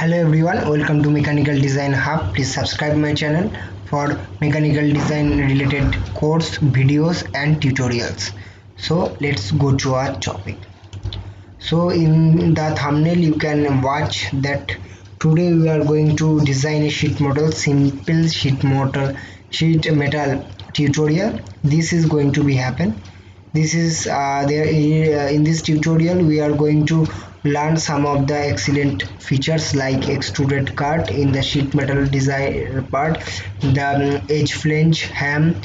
Hello everyone, welcome to Mechanical Design Hub. Please subscribe my channel for mechanical design related course, videos and tutorials. So let's go to our topic. So in the thumbnail you can watch that today we are going to design a simple sheet metal tutorial. This is going to be happen. This is in this tutorial we are going to learn some of the excellent features like extruded cut in the sheet metal design part, the edge flange ham.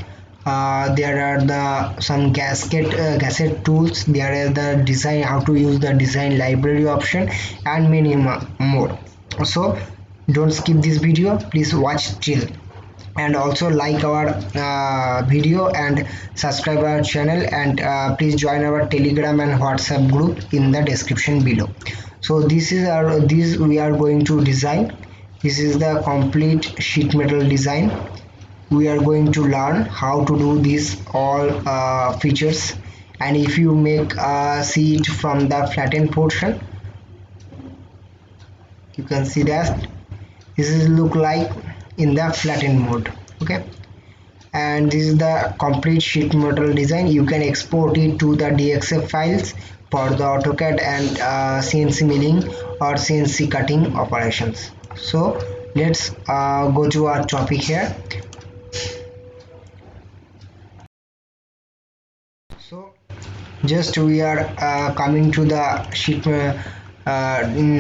There are some gasket tools. There are the design, how to use the design library option, and many more. So don't skip this video, please watch till, and also like our video and subscribe our channel, and please join our Telegram and WhatsApp group in the description below. So this we are going to design. This is the complete sheet metal design. We are going to learn how to do these all features, and if you make see it from the flattened portion, you can see that this is look like in the flattened mode. Okay, and this is the complete sheet metal design. You can export it to the DXF files for the AutoCAD and CNC milling or CNC cutting operations. So let's go to our topic here. So just we are coming to the sheet in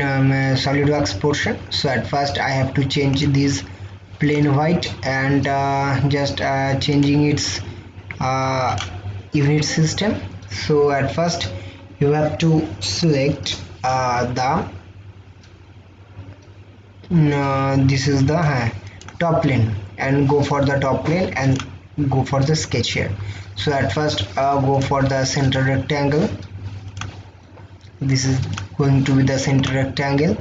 Solidworks portion. So at first I have to change this plain white and just changing its unit system. So at first you have to select this is the top plane, and go for the top plane and go for the sketch here. So at first go for the center rectangle. This is going to be the center rectangle,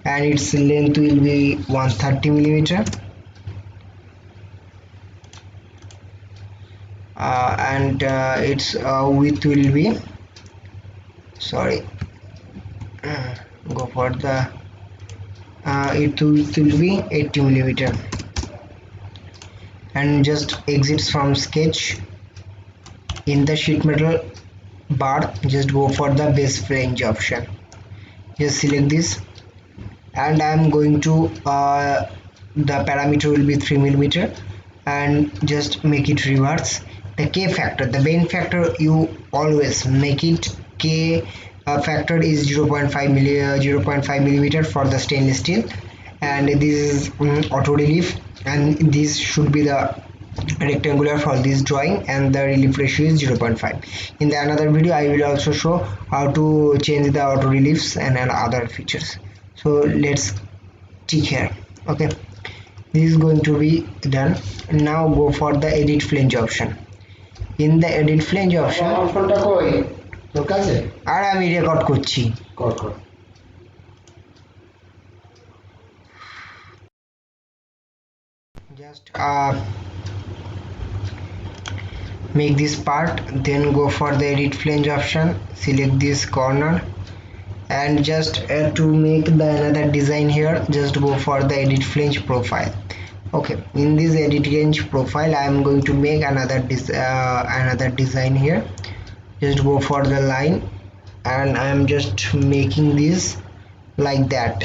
and its length will be 130 millimeter, and its width will be go for the it will be 80 millimeter, and just exits from sketch. In the sheet metal bar, just go for the base flange option. Just select this, and I am going to the parameter will be 3 millimeter, and just make it reverse. The K factor, the bend factor, you always make it K factor is 0.5 millimeter for the stainless steel, and this is auto relief, and this should be the rectangular for this drawing, and the relief ratio is 0.5. In the another video I will also show how to change the auto reliefs and other features. So let's tick here. Okay, this is going to be done. Now go for the edit flange option. In the edit flange option, আর আমি record করছি, just make this part, then go for the edit flange option, select this corner, and just to make the another design here, just go for the edit flange profile. Okay, in this edit flange profile I am going to make another design here. Just go for the line, and I am just making this like that.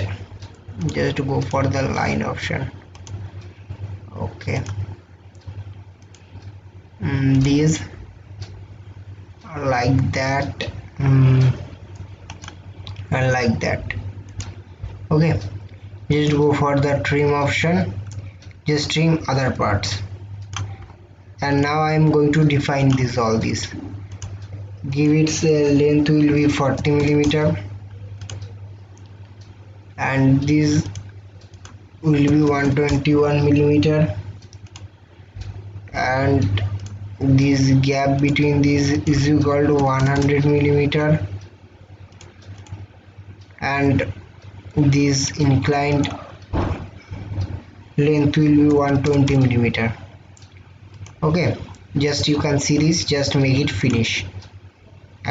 Just go for the line option. Okay, these like that, and like that. Okay, just go for the trim option, just trim other parts, and now I am going to define all these. Give its length will be 40 millimeter, and this will be 121 millimeter, and this gap between these is equal to 100 millimeter, and this inclined length will be 120 millimeter. Okay, just you can see this, just make it finish,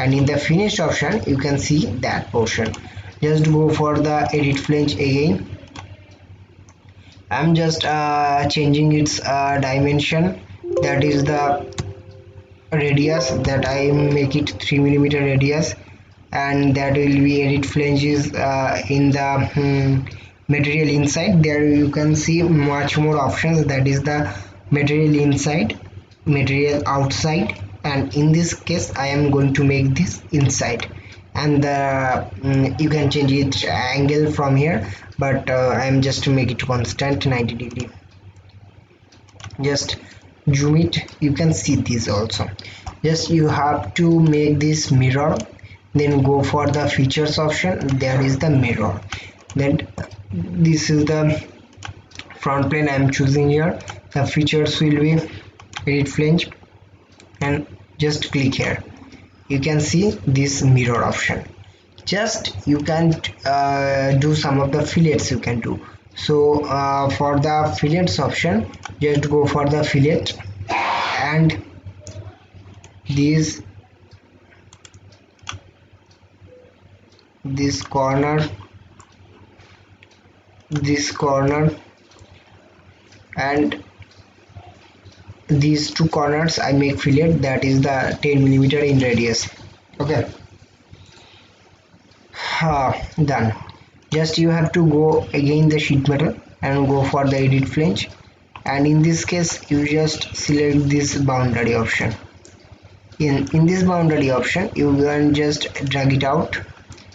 and in the finished option you can see that portion. just go for the edit flange again. I'm just changing its dimension, that is the radius, that I make it 3 mm radius, and that will be edit flanges in the material inside. There you can see much more options, that is the material inside, material outside, and in this case I am going to make this inside. And you can change its angle from here, but I am just to make it constant 90 degree. Just zoom it, you can see this also. Just you have to make this mirror, then go for the features option, there is the mirror. Then this is the front plane I am choosing here. The features will be edit flange, and just click here. You can see this mirror option. Just you can do some of the fillets you can do. So for the fillets option, just go for the fillet, and this corner, this corner, and these two corners I make fillet, that is the 10 mm in radius. Okay, done. Just you have to go again the sheet metal and go for the edit flange, and in this case you just select this boundary option. In this boundary option you can just drag it out,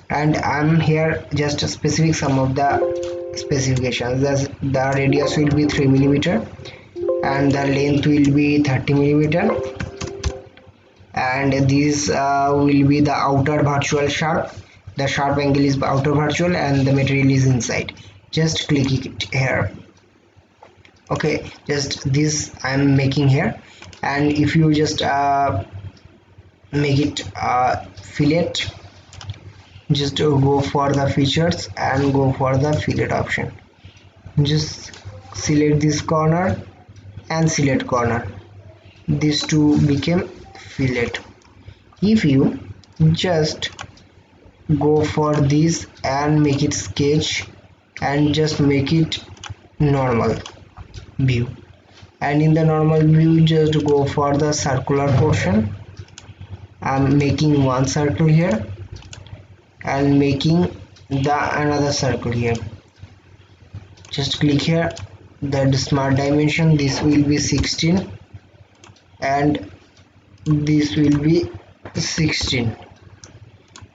and I'm here just specific some of the specifications. The radius will be 3 mm, and the length will be 30 mm, and this will be the outer virtual sharp. The sharp angle is outer virtual and the material is inside. Just click it here. Okay, just this I am making here, and if you just make it fillet, just go for the features and go for the fillet option. Just select this corner and select corner, these two became fillet. If you just go for this and make it sketch and just make it normal view, and in the normal view just go for the circular portion. I'm making one circle here and making the another circle here. Just click here, that smart dimension, this will be 16 and this will be 16.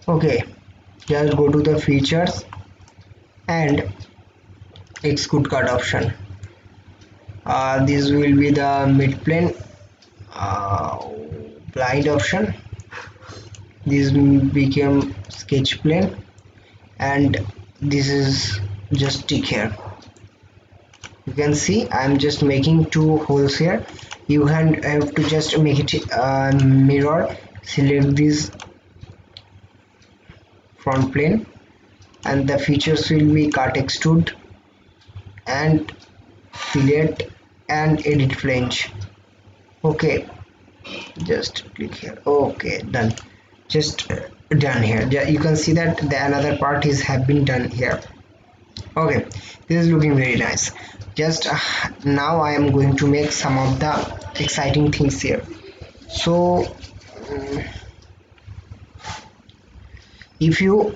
Okay, just go to the features and execute cut option. This will be the mid plane blind option. This became sketch plane, and this is just tick here. You can see I'm just making two holes here. You have to just make it mirror. Select this front plane, and the features will be cut extrude and fillet and edit flange. Okay, just click here. Okay, done. Just done here. You can see that the another part have been done here. Okay, this is looking very nice. Just now I am going to make some of the exciting things here. So if you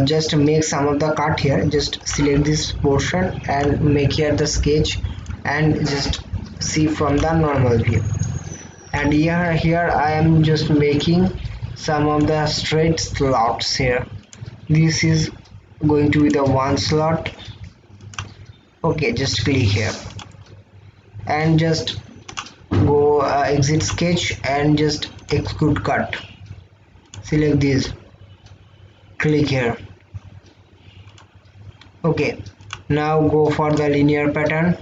just make some of the cut here, just select this portion and make here the sketch and just see from the normal view. And here I am just making some of the straight slots here. This is going to be the one slot. Okay, just click here and just go exit sketch and just execute cut. Select this, click here. Okay, now go for the linear pattern.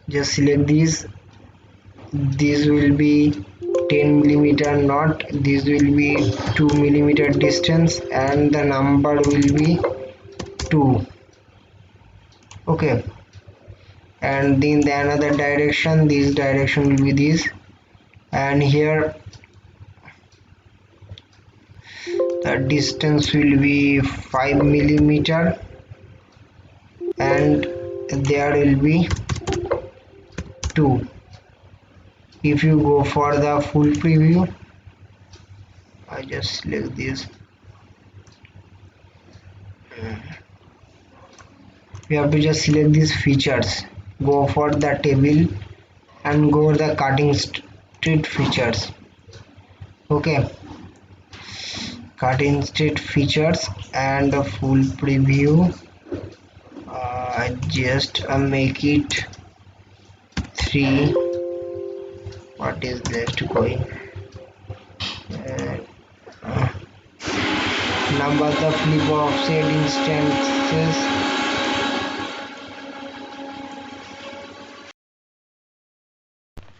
Just select these. This will be 10 mm knot, this will be 2 mm distance, and the number will be 2. Okay, and in the another direction, this direction will be this, and here the distance will be 5 millimeter, and there will be 2. If you go for the full preview, I just select this. You have to just select these features, go for the table and go for the cutting street features. Okay, cutting street features and the full preview. Just make it 3. What is left going? Number the flip offset instances.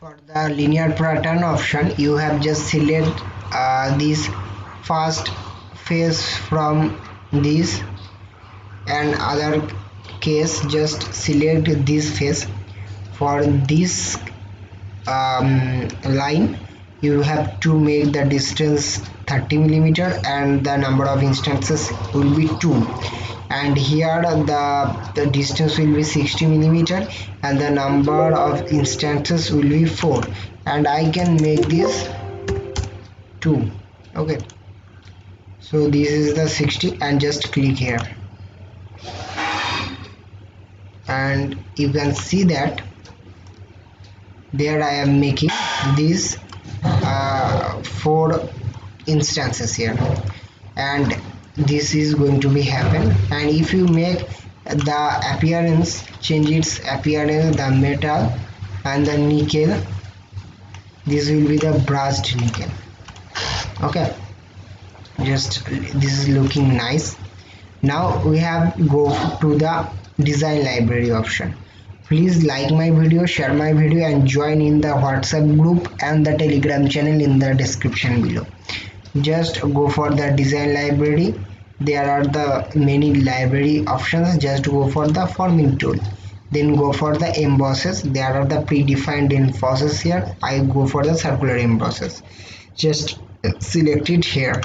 For the linear pattern option, you have just select this first face from this, and other case just select this face. For this line, you have to make the distance 30 millimeter and the number of instances will be 2, and here the distance will be 60 millimeter and the number of instances will be 4, and I can make this 2. Okay, so this is the 60, and just click here, and you can see that there I am making these 4 instances here, and this is going to be happen. And if you make the appearance, change its appearance, the metal and the nickel, this will be the brushed nickel. Okay, just this is looking nice. Now we have go to the design library option. Please like my video, share my video, and join in the WhatsApp group and the Telegram channel in the description below. Just go for the design library. There are the many library options. Just go for the forming tool, then go for the embosses. There are the predefined embosses here. I go for the circular embosses. Just select it here.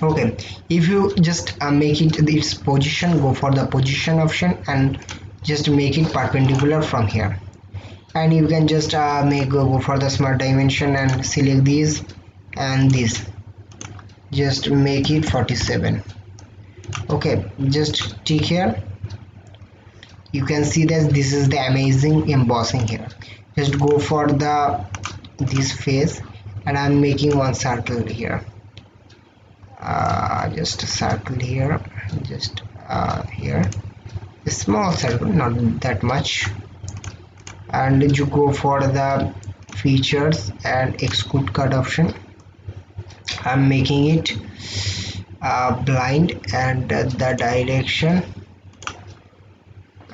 Okay, if you just make it its position, go for the position option and just make it perpendicular from here, and you can just go for the smart dimension and select these and this, just make it 47. Okay, just tick here. You can see that this is the amazing embossing here. Just go for the this face, and I'm making one circle here, just a circle here, just here, a small circle, not that much, and you go for the features and execute cut option. I'm making it blind, and the direction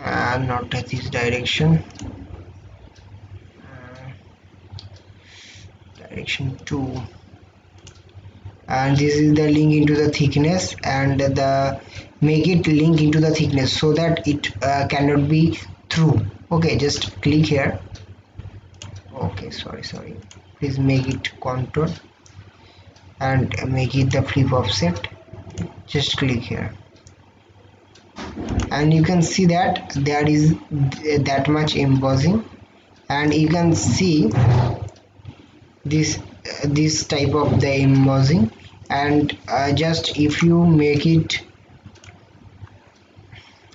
not this direction, direction 2, and this is the link into the thickness, and the make it link into the thickness so that it cannot be through. Okay, just click here. Okay, sorry, please make it contour and make it the flip offset. Just click here, and you can see that there is that much embossing, and you can see this type of the embossing. And just if you make it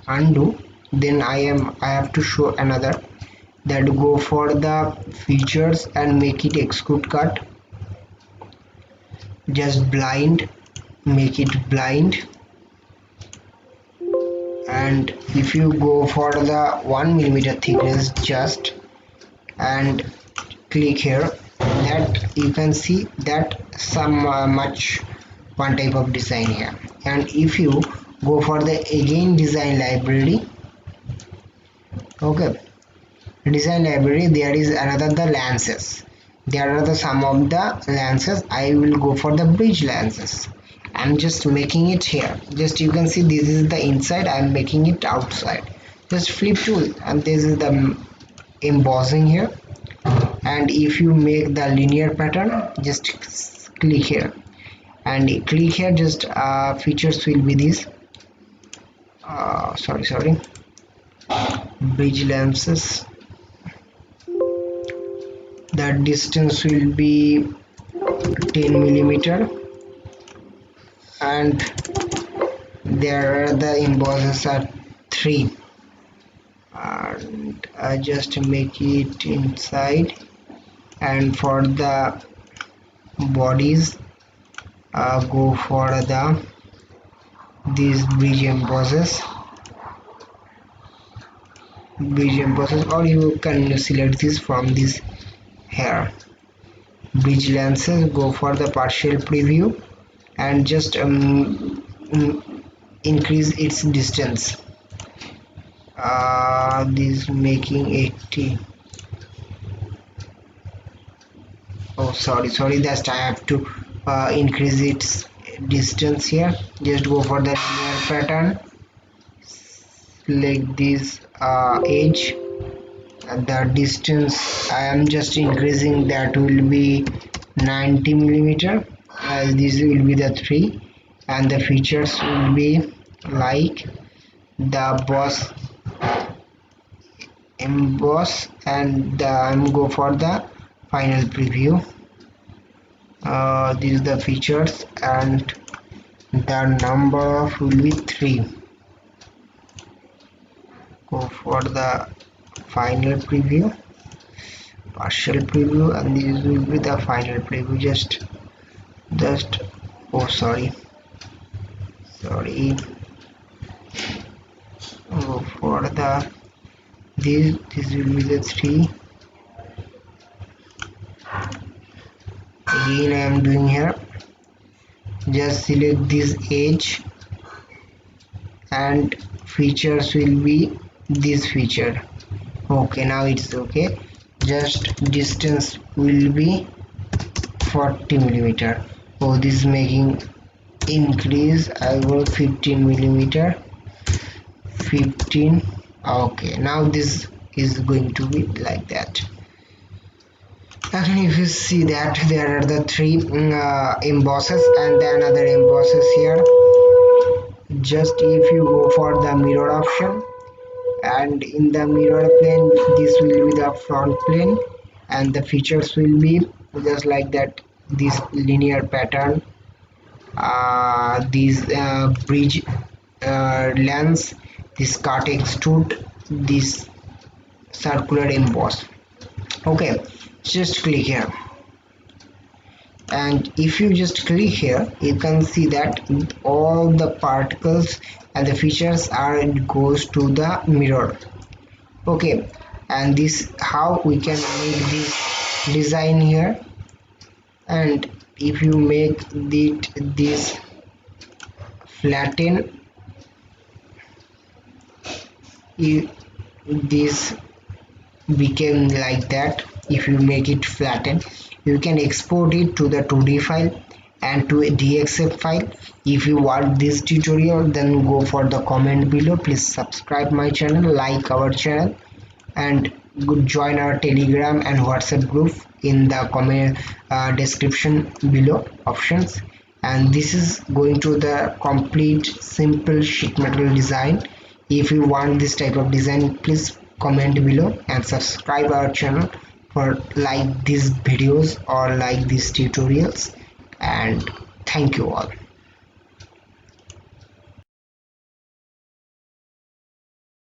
undo, then I have to show another, that go for the features and make it execute cut, just blind, make it blind, and if you go for the 1 millimeter thickness just and click here, that you can see that some much one type of design here. And if you go for the again design library, okay, design library, there is another the lances. There are the some of the lances. I will go for the bridge lances. I'm just making it here. Just you can see this is the inside, I'm making it outside. Just flip tool, and this is the embossing here. And if you make the linear pattern, just click here, and click here. Just features will be this sorry, bridge lenses. The distance will be 10 millimeter, and there are the embosses are 3, and I just make it inside. And for the bodies, go for these bridge embosses, or you can select this from this here. Bridge lenses, go for the partial preview and just increase its distance. This making 80. Oh, sorry, that I have to increase its distance here. Just go for the linear pattern, select this edge, and the distance I am just increasing, that will be 90 millimeter. This will be the 3, and the features will be like the emboss, and I'm go for the final preview. These are the features, and the number will be 3. Go for the final preview, partial preview, and this will be the final preview. Just oh, sorry, go for the this will be the 3. Again I am doing here. Just select this edge, and features will be this feature. Okay, now it's okay. Just distance will be 40 millimeter. Oh, this is making increase. I go 15 millimeter, 15. Okay, now this is going to be like that. And if you see that there are the 3 embosses and then another embosses here. Just if you go for the mirror option, and in the mirror plane, this will be the front plane, and the features will be just like that. This linear pattern, these bridge lens, this cut extrude, this circular emboss. Okay, just click here, and if you just click here, you can see that all the particles and the features are, it goes to the mirror. Okay, and this how we can make this design here. And if you make this flatten, this became like that. If you make it flatten, you can export it to the 2D file and to a DXF file. If you want this tutorial, then go for the comment below. Please subscribe my channel, like our channel, and join our Telegram and WhatsApp group in the comment description below options. And this is going to the complete simple sheet metal design. If you want this type of design, please comment below and subscribe our channel for like these videos or like these tutorials. And thank you all.